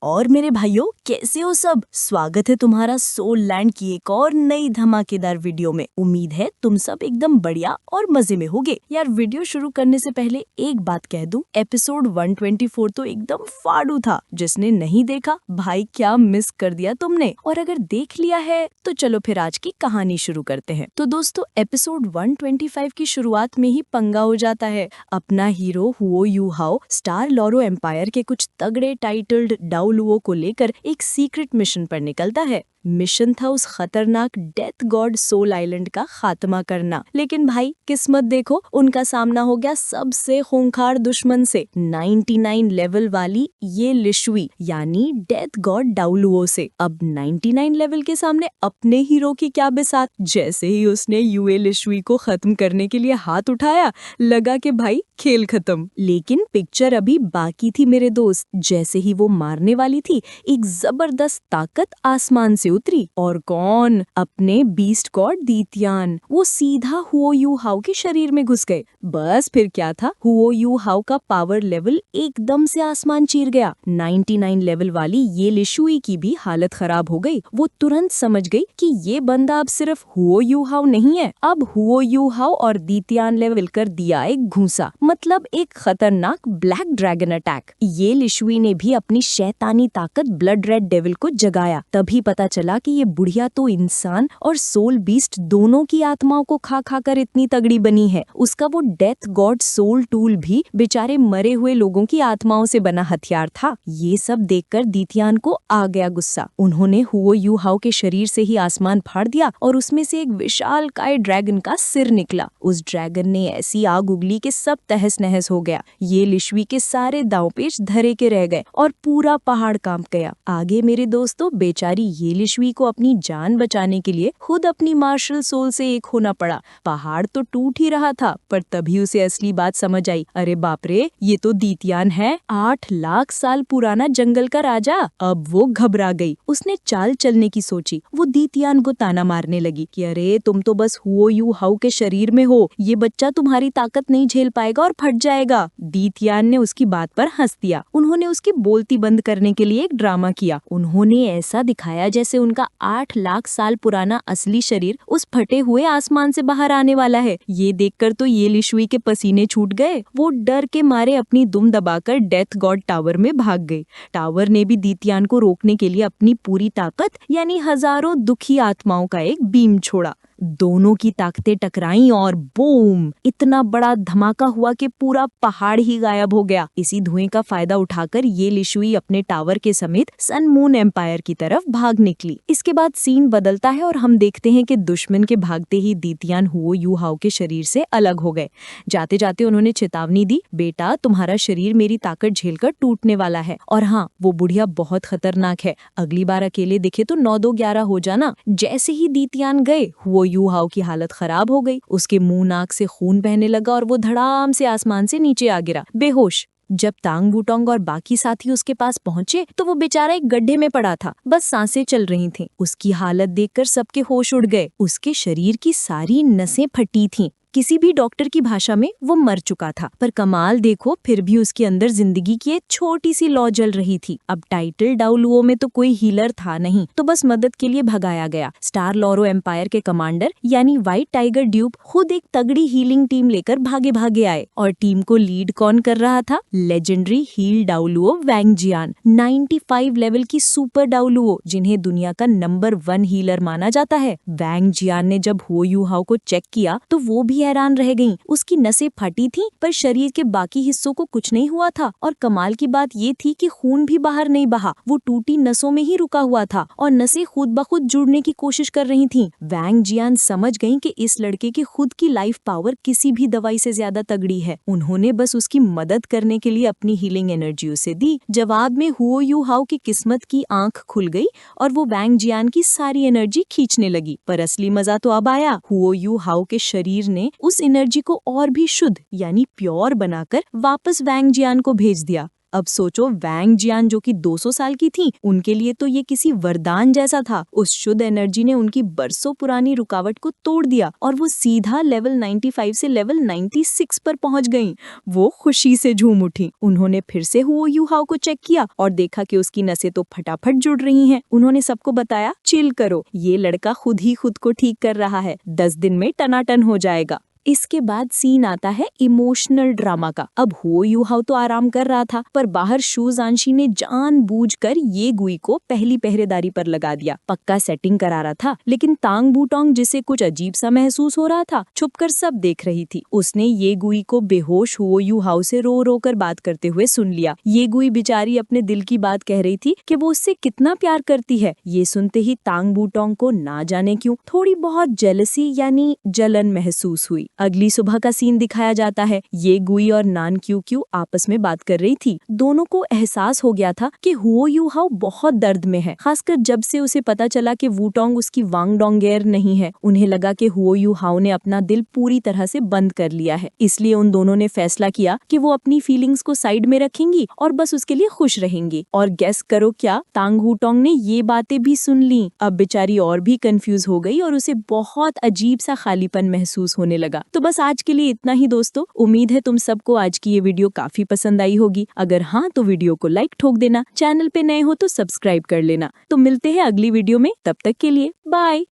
और मेरे भाइयों, कैसे हो सब? स्वागत है तुम्हारा सोल लैंड की एक और नई धमाकेदार वीडियो में। उम्मीद है तुम सब एकदम बढ़िया और मजे में होगे। यार, वीडियो शुरू करने से पहले एक बात कह दूं, एपिसोड 124 तो एकदम फाड़ू था। जिसने नहीं देखा भाई, क्या मिस कर दिया तुमने। और अगर देख लिया है तो चलो फिर आज की कहानी शुरू करते हैं। तो दोस्तों, एपिसोड 125 की शुरुआत में ही पंगा हो जाता है। अपना हीरो हुओ यू हाओ स्टार लॉरो एम्पायर के कुछ तगड़े टाइटल्ड डाउलुओ को लेकर एक सीक्रेट मिशन पर निकलता है। मिशन था उस खतरनाक डेथ गॉड सोल आइलैंड का खात्मा करना। लेकिन भाई किस्मत देखो, उनका सामना हो गया सबसे खूंखार दुश्मन से, 99 लेवल वाली ये लिशुई यानी डेथ गॉड डाउलुओ से। अब 99 लेवल के सामने अपने हीरो की क्या बिसात। जैसे ही उसने यूए लिशुई को खत्म करने के लिए हाथ उठाया, लगा कि भाई खेल खत्म। लेकिन पिक्चर अभी बाकी थी मेरे दोस्त। जैसे ही वो मारने वाली थी, एक जबरदस्त ताकत आसमान से उतरी। और कौन? अपने बीस्ट गॉड दीतियान। वो सीधा हुओ यू हाओ के शरीर में घुस गए। बस फिर क्या था, हुओ यू हाओ का पावर लेवल एकदम से आसमान चीर गया। 99 लेवल वाली ये लिशुई की भी हालत खराब हो गई। वो तुरंत समझ गई कि ये बंदा अब सिर्फ हुओ यू हाओ नहीं है, अब हुओ यू हाओ और दीतियान लेवल कर दिया एक घूंसा, मतलब एक खतरनाक ब्लैक ड्रैगन अटैक। ये लिशुई ने भी अपनी शैतानी ताकत ब्लड रेड डेविल को जगाया। तभी पता चला कि ये बुढ़िया तो इंसान और सोल बीस्ट दोनों की आत्माओं को खा खा कर इतनी तगड़ी बनी है। उसका वो डेथ गॉड सोल टूल भी बेचारे मरे हुए लोगों की आत्माओं से बना हथियार था। ये सब देखकर दीतियान को आ गया गुस्सा। उन्होंने हुओ यू हाओ के शरीर से ही आसमान फाड़ दिया और उसमें से एक विशालकाय ड्रैगन का सिर निकला। उस ड्रैगन ने ऐसी आग उगली कि सब तहस नहस हो गया। ये लिशुई के सारे दांव पेच धरे के रह गए और पूरा पहाड़ कांप गया। आगे मेरे दोस्तों, बेचारी ये लिशुई को अपनी जान बचाने के लिए खुद अपनी मार्शल सोल से एक होना पड़ा। पहाड़ तो टूट ही रहा था, पर तभी उसे असली बात समझ आई। अरे बाप रे, ये तो दीतियान है, 8 लाख साल पुराना जंगल का राजा। अब वो घबरा गई। उसने चाल चलने की सोची। वो दीतियान को ताना मारने लगी कि अरे तुम तो बस हुओ यू हाओ के शरीर में हो, ये बच्चा तुम्हारी ताकत नहीं झेल पाएगा और फट जाएगा। दीतियान ने उसकी बात पर हंस दिया। उन्होंने उसकी बोलती बंद करने के लिए एक ड्रामा किया। उन्होंने ऐसा दिखाया जैसे उनका 8 लाख साल पुराना असली शरीर उस फटे हुए आसमान से बाहर आने वाला है। ये देखकर तो ये लिशुई के पसीने छूट गए। वो डर के मारे अपनी दुम दबाकर डेथ गॉड टावर में भाग गई। टावर ने भी दीतियान को रोकने के लिए अपनी पूरी ताकत यानी हजारों दुखी आत्माओं का एक बीम छोड़ा। दोनों की ताकतें टकराईं और बूम, इतना बड़ा धमाका हुआ कि पूरा पहाड़ ही गायब हो गया। इसी धुएं का फायदा उठाकर ये लिशुई अपने टावर के समेत सन मून एम्पायर की तरफ भाग निकली। इसके बाद सीन बदलता है और हम देखते हैं कि दुश्मन के भागते ही दीतियान हुओ यू हाओ के शरीर से अलग हो गए। जाते जाते उन्होंने चेतावनी दी, बेटा तुम्हारा शरीर मेरी ताकत झेलकर टूटने वाला है। और हाँ, वो बुढ़िया बहुत खतरनाक है, अगली बार अकेले दिखे तो 9-2-11 हो जाना। जैसे ही दीतियान गए, हुओ यू हाओ की हालत खराब हो गई। उसके मुंह नाक से खून बहने लगा और वो धड़ाम से आसमान से नीचे आ गिरा बेहोश। जब तांग वूटोंग और बाकी साथी उसके पास पहुंचे तो वो बेचारा एक गड्ढे में पड़ा था, बस सांसें चल रही थीं। उसकी हालत देखकर सबके होश उड़ गए। उसके शरीर की सारी नसें फटी थीं। किसी भी डॉक्टर की भाषा में वो मर चुका था। पर कमाल देखो, फिर भी उसके अंदर जिंदगी की एक छोटी सी लौ जल रही थी। अब टाइटल डाउलुओ में तो कोई हीलर था नहीं, तो बस मदद के लिए भगाया गया। स्टार लॉरो एम्पायर के कमांडर यानी व्हाइट टाइगर ड्यूब खुद एक तगड़ी हीलिंग टीम लेकर भागे भागे आए। और टीम को लीड कौन कर रहा था? लेजेंडरी हील डाउलुओ वैंग जियान, 95 लेवल की सुपर डाउलुओ, जिन्हें दुनिया का नंबर 1 हीलर माना जाता है। वैंग जियान ने जब हुओ यू हाओ को चेक किया तो वो भी हैरान रह गईं। उसकी नसें फटी थीं, पर शरीर के बाकी हिस्सों को कुछ नहीं हुआ था। और कमाल की बात ये थी कि खून भी बाहर नहीं बहा, वो टूटी नसों में ही रुका हुआ था और नसें खुद ब खुद जुड़ने की कोशिश कर रही थीं। वैंग जियान समझ गईं कि इस लड़के की खुद की लाइफ पावर किसी भी दवाई से ज्यादा तगड़ी है। उन्होंने बस उसकी मदद करने के लिए अपनी हीलिंग एनर्जी उसे दी। जवाब में हुओ यू हाओ की किस्मत की आंख खुल गई और वो वैंग जियान की सारी एनर्जी खींचने लगी। पर असली मजा तो अब आया। हुओ यू हाओ के शरीर ने उस एनर्जी को और भी शुद्ध यानी प्योर बनाकर वापस वैंग जियान को भेज दिया। अब सोचो वैंग जियान जो कि 200 साल की थी, उनके लिए तो ये किसी वरदान जैसा था। उस शुद्ध एनर्जी ने उनकी बरसों पुरानी रुकावट को तोड़ दिया और वो सीधा लेवल 95 से लेवल 96 पर पहुंच गईं। वो खुशी से झूम उठी। उन्होंने फिर से हुओ यूहाओ को चेक किया और देखा कि उसकी नसें तो फटाफट जुड़ रही हैं। उन्होंने सबको बताया, चिल करो, ये लड़का खुद ही खुद को ठीक कर रहा है, 10 दिन में टनाटन हो जाएगा। इसके बाद सीन आता है इमोशनल ड्रामा का। अब हुओ यूहाओ तो आराम कर रहा था, पर बाहर शू जानशी ने जानबूझकर ये गुई को पहली पहरेदारी पर लगा दिया। पक्का सेटिंग करा रहा था, लेकिन तांग बूटोंग जिसे कुछ अजीब सा महसूस हो रहा था, छुपकर सब देख रही थी। उसने ये गुई को बेहोश हुओ यूहाओ से रो रो कर बात करते हुए सुन लिया। ये गुई बेचारी अपने दिल की बात कह रही थी कि वो उससे कितना प्यार करती है। ये सुनते ही तांग बूटोंग को ना जाने क्यों थोड़ी बहुत जेलसी यानी जलन महसूस हुई। अगली सुबह का सीन दिखाया जाता है। ये गुई और नान क्यू क्यू आपस में बात कर रही थी। दोनों को एहसास हो गया था कि हुओ यूहाओ बहुत दर्द में है, खासकर जब से उसे पता चला कि वूटोंग उसकी वांगडोंगेर नहीं है। उन्हें लगा कि हुओ यूहाओ ने अपना दिल पूरी तरह से बंद कर लिया है। इसलिए उन दोनों ने फैसला किया कि वो अपनी फीलिंग्स को साइड में रखेंगी और बस उसके लिए खुश रहेंगी। और गेस करो क्या, तांग हूटोंग ने ये बातें भी सुन ली। अब बेचारी और भी कंफ्यूज हो गई और उसे बहुत अजीब सा खालीपन महसूस होने लगा। तो बस आज के लिए इतना ही दोस्तों। उम्मीद है तुम सबको आज की ये वीडियो काफी पसंद आई होगी। अगर हाँ तो वीडियो को लाइक ठोक देना, चैनल पे नए हो तो सब्सक्राइब कर लेना। तो मिलते हैं अगली वीडियो में, तब तक के लिए बाय।